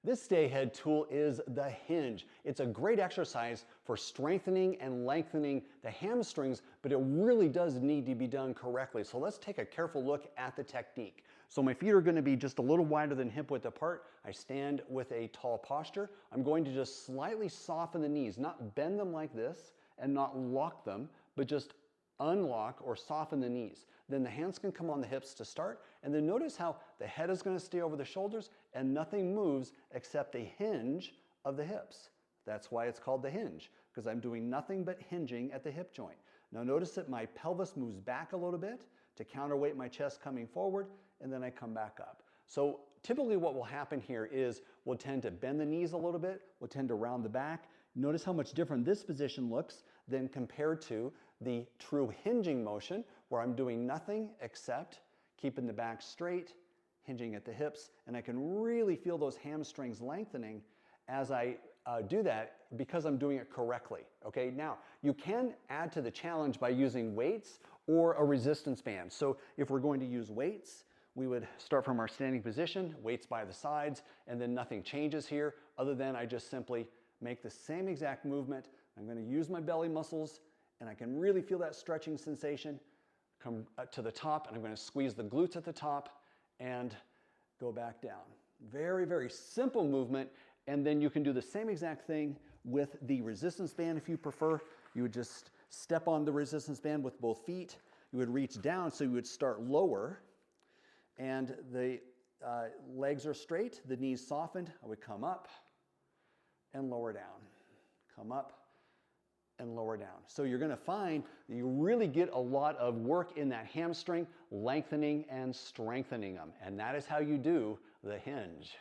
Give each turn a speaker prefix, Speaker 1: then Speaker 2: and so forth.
Speaker 1: This StayAhead tool is the hinge. It's a great exercise for strengthening and lengthening the hamstrings, but it really does need to be done correctly. So let's take a careful look at the technique. So my feet are going to be just a little wider than hip width apart. I stand with a tall posture. I'm going to just slightly soften the knees, not bend them like this and not lock them, but just unlock or soften the knees. Then the hands can come on the hips to start, and then notice how the head is going to stay over the shoulders and nothing moves except a hinge of the hips. That's why it's called the hinge, because I'm doing nothing but hinging at the hip joint. Now notice that my pelvis moves back a little bit to counterweight my chest coming forward, and then I come back up. So typically what will happen here is we'll tend to bend the knees a little bit, we'll tend to round the back. Notice how much different this position looks than compared to the true hinging motion, where I'm doing nothing except keeping the back straight, hinging at the hips, and I can really feel those hamstrings lengthening as I do that because I'm doing it correctly. Okay, now you can add to the challenge by using weights or a resistance band. So if we're going to use weights, we would start from our standing position, weights by the sides, and then nothing changes here other than I just simply make the same exact movement. I'm going to use my belly muscles and I can really feel that stretching sensation. Come to the top and I'm going to squeeze the glutes at the top and go back down. Very, very simple movement. And then you can do the same exact thing with the resistance band if you prefer. You would just step on the resistance band with both feet. You would reach down, so you would start lower and the legs are straight, the knees softened. I would come up and lower down, come up and lower down. So you're going to find that you really get a lot of work in that hamstring, lengthening and strengthening them. And that is how you do the hinge.